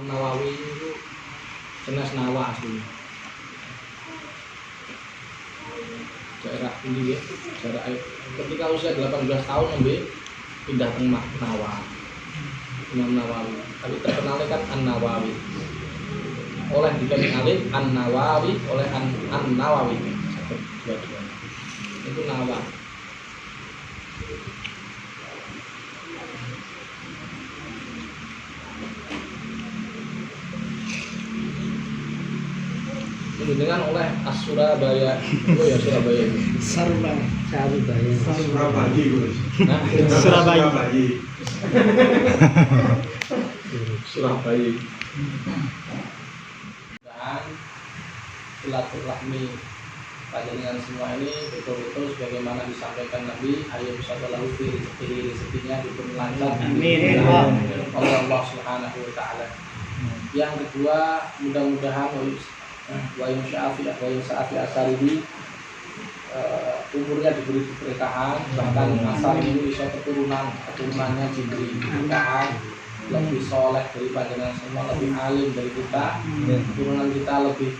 Nawawi itu jenis Nawa asli. Daerah ini ya, daerah ketika usia 18 tahun nembe pindah ke Nawa. Imam Nawawi, tapi terkenalnya kan An-Nawawi. Oleh dikenali An-Nawawi, oleh An-Nawawi. Dua-dua. Itu Nawa. Dengan oleh Surabaya, oh ya Surabaya itu. Surabaya. Surabaya. Dan silaturahmi panjenengan semua ini betul-betul sebagaimana disampaikan Nabi, ayo sallallahu alaihi rezekinya dipun lancar. Amin. Allah Subhanahu wa taala. Yang kedua, mudah-mudahan wa sa'afi asarihi umurnya diberi keberkahan, bahkan asal ini bisa keturunannya diberi keberkahan, lebih soleh dari panjenengan semua, lebih alim dari kita, keturunan kita lebih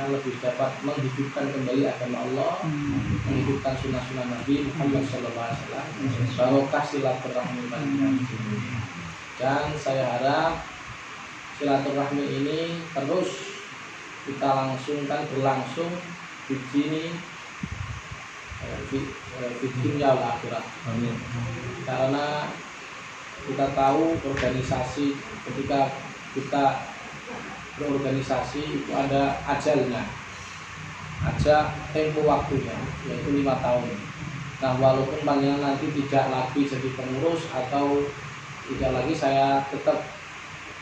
lebih dapat menghidupkan kembali agama Allah, menghidupkan sunnah-sunnah Nabi Muhammad SAW, barokah silaturahmi panjenengan. Dan saya harap silaturahmi ini terus kita langsungkan berlangsung di sini di dunia akhirat. Amin. Karena kita tahu organisasi, ketika kita berorganisasi itu ada ajalnya, ada tempo waktunya, yaitu 5 tahun. Nah, walaupun panjenengan nanti tidak lagi jadi pengurus atau tidak lagi, saya tetap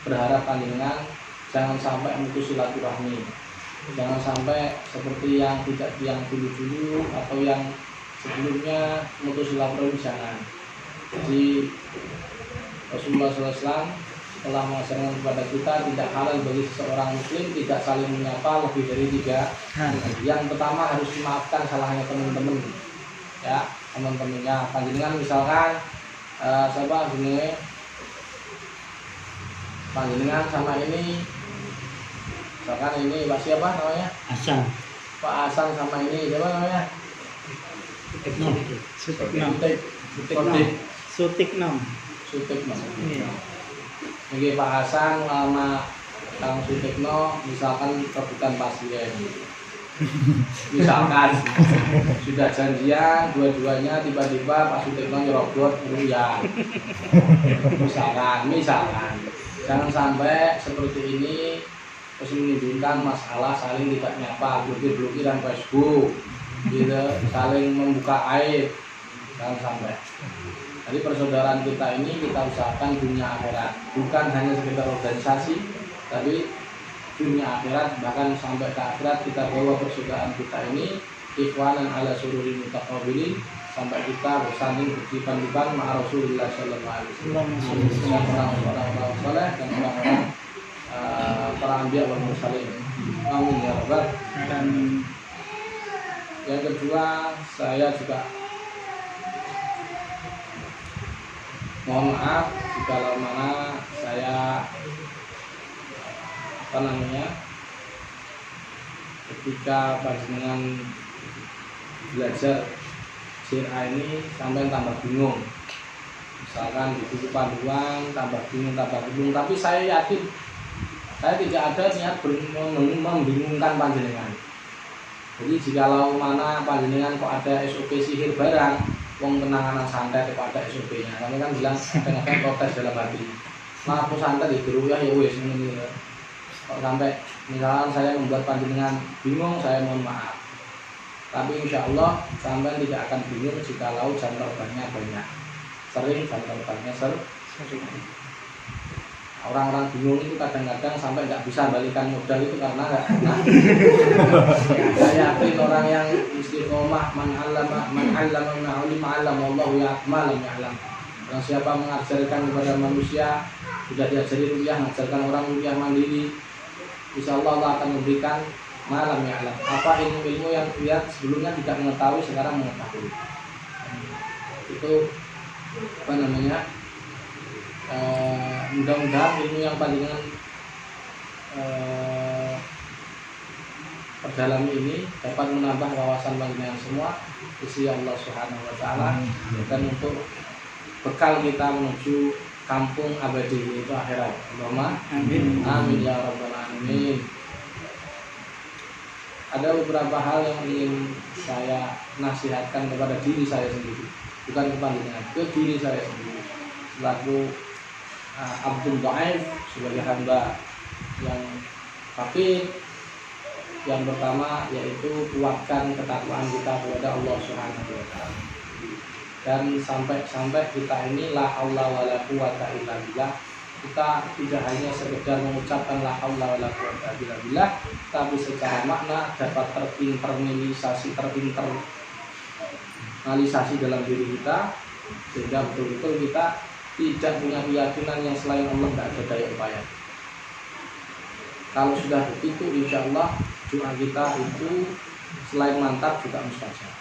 berharap panjenengan jangan sampai memutus silaturahmi, jangan sampai seperti yang dulu atau yang sebelumnya memutus silaturahmi, jangan. Jadi Rasulullah SAW telah mengajarkan kepada kita tidak halal bagi seseorang muslim tidak saling menyapa lebih dari 3. Yang pertama harus memaafkan salahnya teman-teman, ya teman-temannya. Panjenengan misalkan siapa gini, panjenengan sama ini, misalkan ini Pak siapa namanya? Hasan. Pak Hasan sama ini siapa namanya? Sutikno. Ini Pak Hasan sama Kang Sutikno misalkan rebutan pasien. Misalkan sudah janjian dua-duanya, tiba-tiba Pak Sutikno nyerobot ya. Misalkan jangan sampai seperti ini terus menimbulkan masalah saling tidak nyapa, blokir-blokiran Facebook gitu, saling membuka aib, jangan sampai. Jadi persaudaraan kita ini kita usahakan dunia akhirat, bukan hanya sekedar organisasi, tapi dunia akhirat, bahkan sampai ke akhirat kita bawa persaudaraan kita ini ikhwanan ala sururi mutaqabilin, sampai kita bersanding berdipan-dipan ma'a Rasulullah sallallahu alaihi wasallam, dengan orang-orang saleh dan orang-orang para anbiya wal mursalin. Amin ya rabbal. Dan yang kedua, saya juga mohon maaf jika mana saya ketika panjenengan belajar JRA ini sampai tambah bingung, misalkan di buku panduan tambah bingung, tapi saya yakin saya tidak ada niat membingungkan panjenengan. Jadi jikalau mana panjenengan kok ada SOP sihir barang, wong penanganan santet kok ada SOP-nya, kami kan bilang kadang-kadang protes dalam hati, malah aku santet itu ya wes ini. Kok sampai misalkan saya membuat panjenengan bingung, saya mohon maaf. Tapi insya Allah sampai tidak akan bingung jikalau jam terbangnya banyak, sering jam terbangnya sering. Orang-orang bingung itu kadang-kadang sampai nggak bisa balikan modal itu karena nggak pernah. Saya yakin orang yang istiqomah man 'allama Allahu ma lam ya'lam. Yang siapa mengajarkan kepada manusia, sudah diajari ruqyah, mengajarkan orang ruqyah mandiri, insya Allah akan memberikan malam ya'lam. Apa ilmu-ilmu yang dia sebelumnya tidak mengetahui sekarang mengetahui. Itu apa namanya? mudah-mudahan ilmu yang panjenengan perdalami ini dapat menambah wawasan panjenengan semua isi Allah Subhanahu wa taala dan untuk bekal kita menuju kampung abadi yaitu akhirat. Allahumma amin. Amin ya rabbal alamin. Ada beberapa hal yang ingin saya nasihatkan kepada diri saya sendiri, bukan kepada panjenengan, ke diri saya sendiri selaku Abdul Dhaif, sebagai hamba yang fakir. Yang pertama yaitu kuatkan ketakwaan kita kepada Allah Subhanahu wa taala. Dan sampai kita ini la haula wala quwata illa billah. Kita tidak hanya sekedar mengucapkan la haula wala quwata illa billah, tapi secara makna dapat terinternalisasi dalam diri kita, sehingga betul-betul kita tidak punya keyakinan yang selain Allah tidak ada daya upaya. Kalau sudah begitu, insya Allah doa kita itu selain mantap juga mustajab.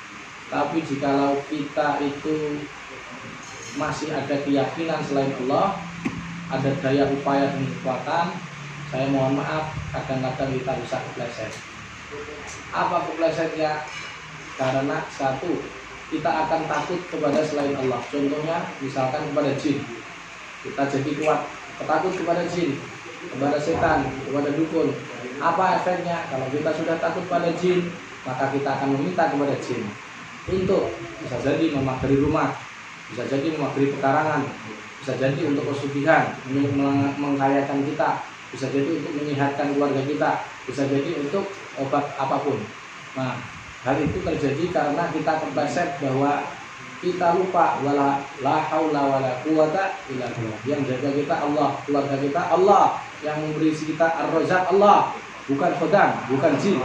Tapi jikalau kita itu masih ada keyakinan selain Allah, ada daya upaya dan kekuatan, saya mohon maaf, kadang-kadang kita bisa kepleset. Apa keplesetnya? Karena satu, kita akan takut kepada selain Allah. Contohnya misalkan kepada jin, kita jadi kuat takut kepada jin, kepada setan, kepada dukun. Apa efeknya? Kalau kita sudah takut pada jin, maka kita akan meminta kepada jin untuk bisa jadi memagari rumah, bisa jadi memagari pekarangan, bisa jadi untuk pesugihan, untuk mengkayakan kita, bisa jadi untuk menyehatkan keluarga kita, bisa jadi untuk obat apapun. Nah, hal itu terjadi karena kita terpleset bahwa kita lupa wala la haula wala quwata illa billah. Yang jaga kita Allah, keluarga kita Allah, yang memberi kita ar-razaq Allah, bukan khodam, bukan jin.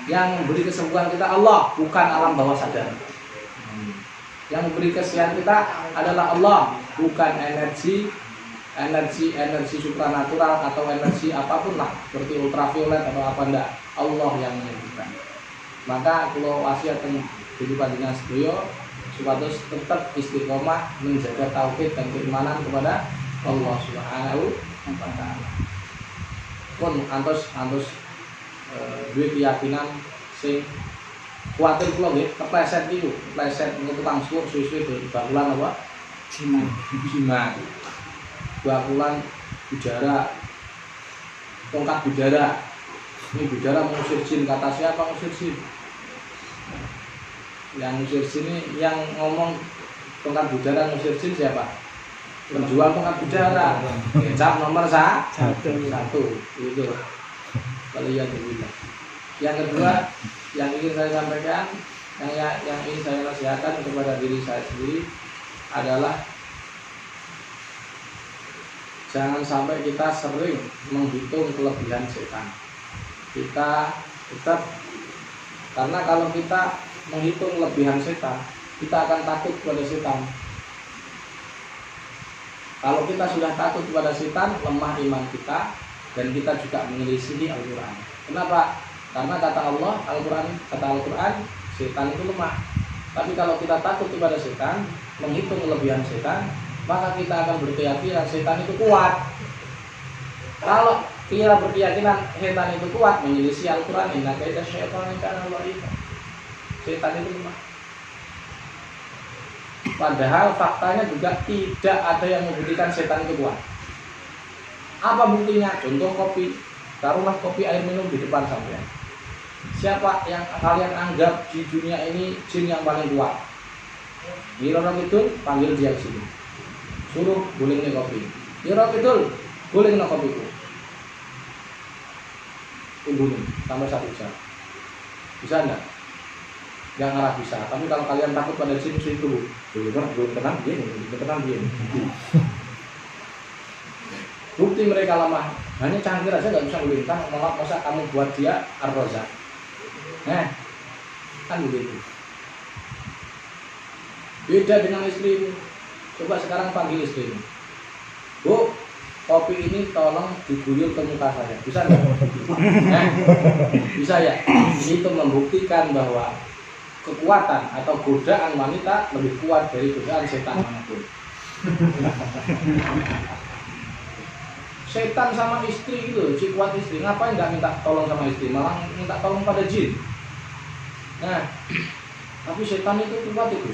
Yang memberi kesembuhan kita Allah, bukan alam bawah sadar. Yang memberi kesehatan kita adalah Allah, bukan energi supranatural atau energi apapun lah, seperti ultraviolet atau apa enggak. Allah yang menyembuhkan. Maka kalau wasiat dari panjenengan sedaya supados tetap istiqomah menjaga tauhid dan keimanan kepada Allah Subhanahu wa taala. Pun antos duwe keyakinan sing kuatir kula nggih kepleset niku, kepleset niku tukang suwe-suwe bakulan apa? Jimat. Bakulan bidara, tongkat bidara. Ini bidara mengusir jin, kata siapa mengusir jin? Yang mengusir jin ini, yang ngomong tongkat bidara mengusir jin siapa? Penjual tongkat bidara. Cap nomor satu. Itu. Kalian begitu. Yang kedua, yang ingin saya sampaikan, yang ingin saya nasihatkan kepada diri saya sendiri adalah jangan sampai kita sering menghitung kelebihan setan. Kita tetap, karena kalau kita menghitung kelebihan setan, kita akan takut kepada setan. Kalau kita sudah takut kepada setan, lemah iman kita, dan kita juga menyelisihi Al-Quran. Kenapa? Karena kata Allah, kata Al-Quran, setan itu lemah. Tapi kalau kita takut kepada setan, menghitung kelebihan setan, maka kita akan berkeyakinan setan itu kuat. Kalau kita berkeyakinan setan itu kuat, menyelisih Al-Quran, inna kaida syaitan kana dha'ifa. Setan itu lemah. Padahal faktanya juga tidak ada yang membuktikan setan itu kuat. Apa buktinya? Contoh kopi. Taruhlah kopi air minum di depan sampean. Siapa yang kalian anggap di dunia ini jin yang paling kuat? Nirona itu panggil dia ke sini. Suruh guling kopi. Nirona itu guling kopiku. Tunggu sampai 1 jam. Bisa enggak? Yang arah bisa. Tapi kalau kalian takut pada jin itu, belum tenang dia. Bukti mereka lemah, hanya cangkir aja nggak bisa melintang, masa kamu buat dia ar-razaq. Kan begitu. Beda dengan istrimu. Coba sekarang panggil istrimu. Bu, kopi ini tolong diguyur ke muka saya. Bisa nggak? Bisa ya. Itu membuktikan bahwa kekuatan atau godaan wanita lebih kuat dari godaan setan manapun. setan sama istri gitu, si kuat istri, ngapain nggak minta tolong sama istri, malah minta tolong pada jin. Nah, tapi setan itu kuat itu,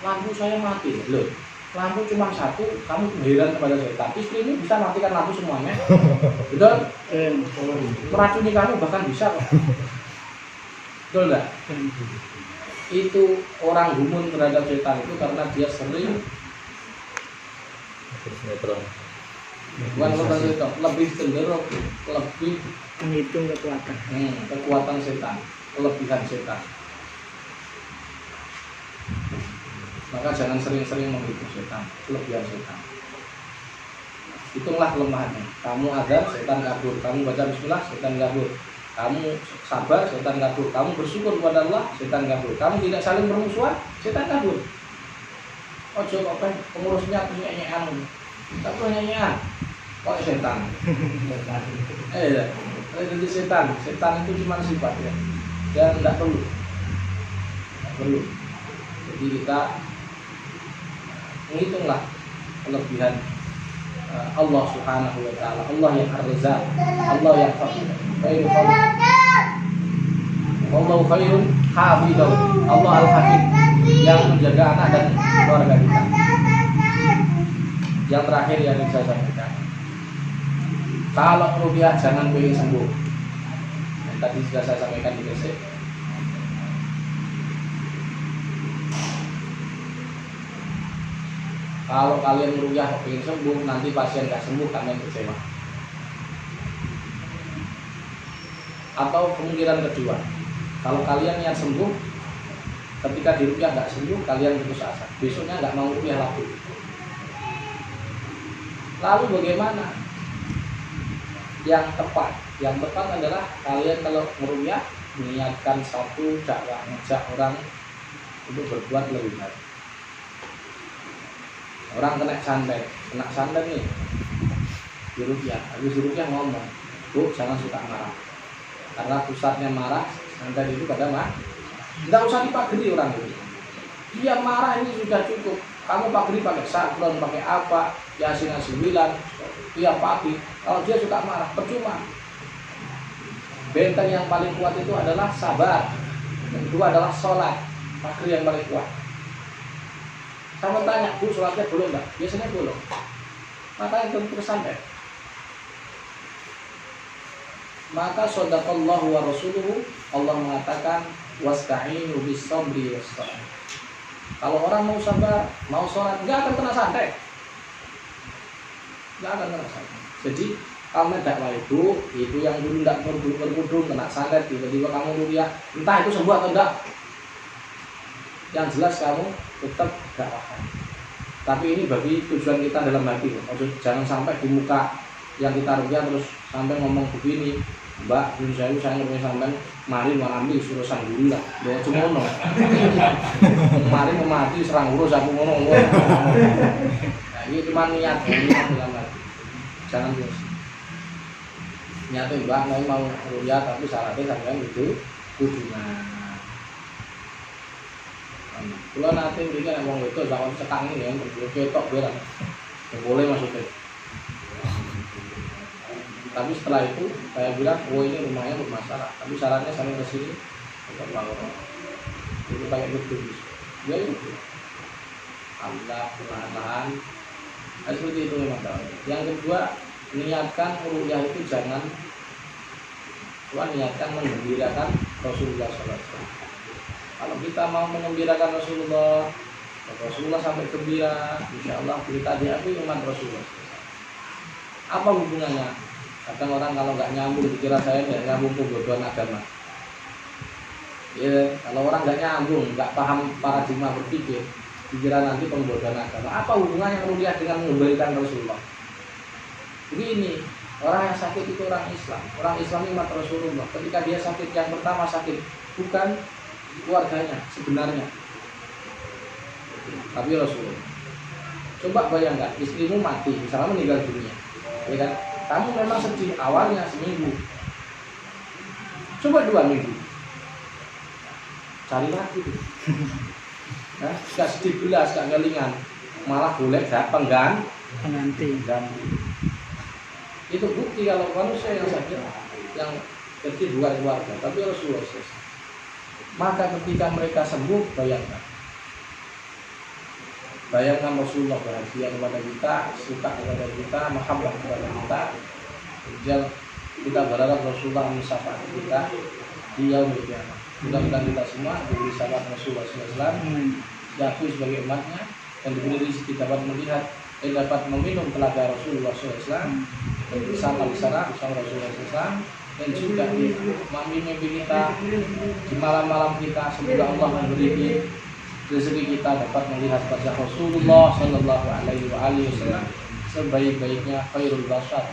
lampu saya mati loh. Lampu cuma satu, kamu heran kepada setan. Istri ini bisa matikan lampu semuanya. Betul? Meracuni kamu bahkan bisa kok. Betul nggak? Itu orang gumun terhadap setan itu karena dia sering bukan lebih cenderung lebih menghitung kekuatan setan, kelebihan setan. Maka jangan sering-sering menghitung setan, kelebihan setan. Hitunglah kelemahannya. Kamu azan, setan kabur. Kamu baca bismillah, setan kabur. Kamu sabar, setan kabur. Kamu bersyukur kepada Allah, setan kabur. Kamu tidak saling bermusuhan, setan kabur. Ojo kok pengurusnya punya nyanyian. Tak punya nyanyian. Kok setan? Jadi setan itu cuma sifat ya. Dan tidak perlu. Tidak perlu. Jadi kita menghitunglah kelebihan Allah Subhanahu wa taala. Allah yang Ar-Razzaq, Allah yang khairul Allah khairun hafidh, Allah Al-Hakim yang menjaga anak dan keluarga kita. Yang terakhir yang saya sampaikan, kalau rupiah jangan pengen sembuh. Yang tadi sudah saya sampaikan di basic. Kalau kalian rupiah pengen sembuh, nanti pasien nggak sembuh, kalian kecewa. Atau kemungkinan kedua, kalau kalian yang sembuh, ketika di rupiah nggak sembuh, kalian putus asa. Besoknya nggak mau rupiah lagi. Lalu bagaimana? Yang tepat adalah kalian kalau merupiah niatkan satu dakwah, ngajak orang untuk berbuat lebih baik. Orang kena santet nih di rupiah, habis di rupiah ngomong, Bu, jangan suka marah, karena pusatnya marah, santet itu pada marah. Tidak usah dipagari orang itu. Dia marah ini sudah cukup. Kamu pagari pakai saklon, pakai apa, Yasin 9, tiap pagi. Kalau dia suka marah, percuma. Benteng yang paling kuat itu adalah sabar. Yang kedua adalah sholat, pagari yang paling kuat. Sama tanya, Bu, sholatnya belum enggak? Biasanya belum. Maka yang tentu santai. Maka shadaqallahu wa rasuluhu, Allah mengatakan wasta'inu bis sabri was salah. Kalau orang mau sabar, mau sholat, nggak akan kena santet. Nggak akan kena santet. Jadi kamu dakwah itu yang dulu tidak berkudung kena santet, tiba-tiba kamu rupiah, entah itu sembuh atau enggak. Yang jelas kamu tetap dakwahkan. Tapi ini bagi tujuan kita dalam hati. Jangan sampai di muka yang kita rupiah terus sampai ngomong begini, Mbak, dulu saya ngerti sampai mari mengambil suruh sang guru lah, bawa cumono. Mari memati serang urus aku ngono. Nah, ini cuma niat dalam hati. Jangan terus. Niatnya Mbak, mau rupiah tapi syaratnya sampean itu kudunan. Kalau nanti berikan yang itu jangan sekang ini yang berketok berat. Boleh maksudnya. Tapi setelah itu saya bilang, oh ini rumahnya bermasalah. Tapi syaratnya sampai ke sini tetap lawan. Itu pakai betul. Ya itu. Alhamdulillah perlahan-lahan. Nah, seperti itu memang. Yang kedua, niatkan rukyah itu jangan niatkan menggembirakan Rasulullah SAW. Kalau kita mau menggembirakan Rasulullah sampai gembira, insya Allah kita diakui umat Rasulullah. Apa hubungannya? Kadang orang kalau nggak nyambung dikira saya nggak nyambung pembodohan agama. Ya, kalau orang nggak nyambung, nggak paham paradigma berpikir, dikira nanti pembodohan agama. Apa hubungannya rukyah dengan mengembalikan Rasulullah? Begini, orang yang sakit itu orang Islam. Orang Islam umat Rasulullah. Ketika dia sakit, yang pertama sakit bukan keluarganya sebenarnya, tapi Rasulullah. Coba bayangkan, istrimu mati, misalnya meninggal dunia, ya kan? Kamu memang sedih awalnya seminggu, coba 2 minggu, cari lagi, nah, gak sedih belas, gak ngelingan, malah boleh gak pengganti. Itu bukti kalau manusia yang sakit, yang jadi bukan keluarga, tapi Rasulullah SAW. Maka ketika mereka sembuh, bayangkan Rasulullah bahagia kepada kita, suka kepada kita, mahabbah kepada kita. Kemudian kita berharap Rasulullah mensyafaati kita di yaumil qiyamah. Mudah-mudahan kita semua diberi syafaat Rasulullah SAW, diakui sebagai umatnya, dan diberi rezeki dapat melihat dan dapat meminum telaga Rasulullah SAW, dan bersama di sana bersama Rasulullah SAW, dan juga di mimpi kita di malam-malam kita. Semoga Allah memberi rezeki kita dapat melihat wajah Rasulullah Sallallahu Alaihi Wasallam sebaik-baiknya khairul bashar,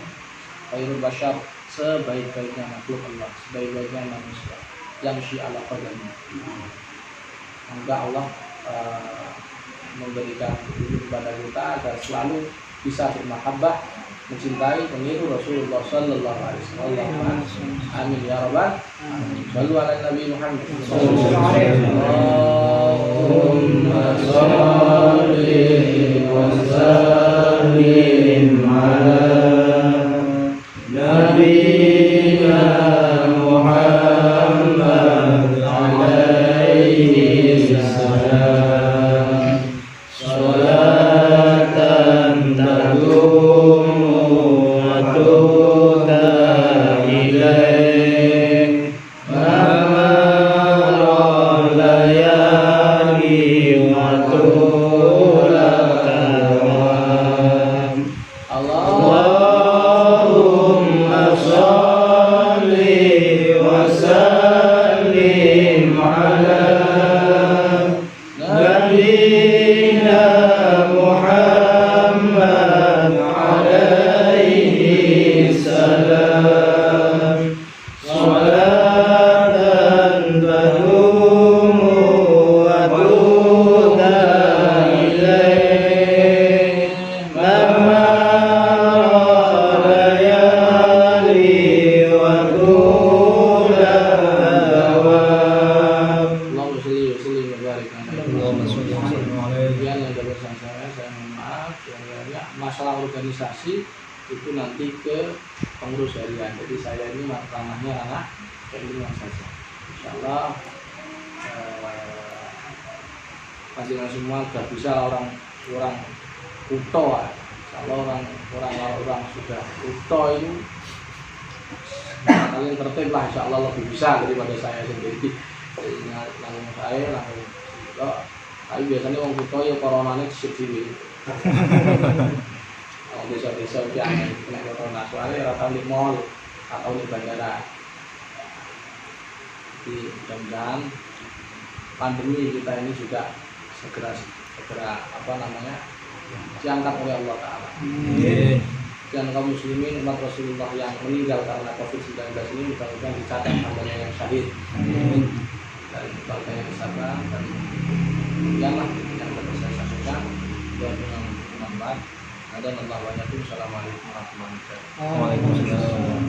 sebaik-baiknya makhluk Allah, sebaik-baiknya manusia yang syi'ala qadami. Semoga Allah memberikan kepada kita agar selalu bisa bermahabbah, mencintai, meniru Rasulullah Sallallahu Alaihi Wasallam. Amin ya rabbal alamin. Shallu ala Nabi Muhammad. Allahumma shalli wa sallim ala nabiyyina Muhammad alaihi salam. Sholatan tadumu wa tuqa ilaih mamaral layali wa tulakawam. Allahumma sholli wa sallim ala nabiyyina Muhammad alaihi salam. Sholatan tadumu wa tuqa ilaih mamaral layali wa tulakawam. Allahumma sholli wa sallim wa barik alaihi. Yang dapat saya mohon maaf ya, masalah organisasi itu nanti ke pengurus harian. Jadi saya ini ranahnya ranah keilmuan saja. Insyaallah panjenengan semua sudah bisa orang kuto. Kalau orang sudah kuto itu kalian tertib lah, insyaallah lebih bisa daripada saya sendiri. Jadi langsung saya langsung kok. Tapi biasanya orang kuto ya coronanya disedihi. Kalau desa-desa yang kena corona soalnya rata di mall atau di bandara. Jadi mudah-mudahan pandemi kita ini juga segera diangkat oleh Allah Ta'ala. Dan kaum muslimin umat Rasulullah yang meninggal karena COVID-19 ini mudah-mudahan dicatat namanya yang syahid. Dan keluarga yang sabar dan yang dapat saya sampaikan buat yang bermanfaat. Ada Allah banyak. Assalamualaikum warahmatullahi wabarakatuh. Waalaikumsalam.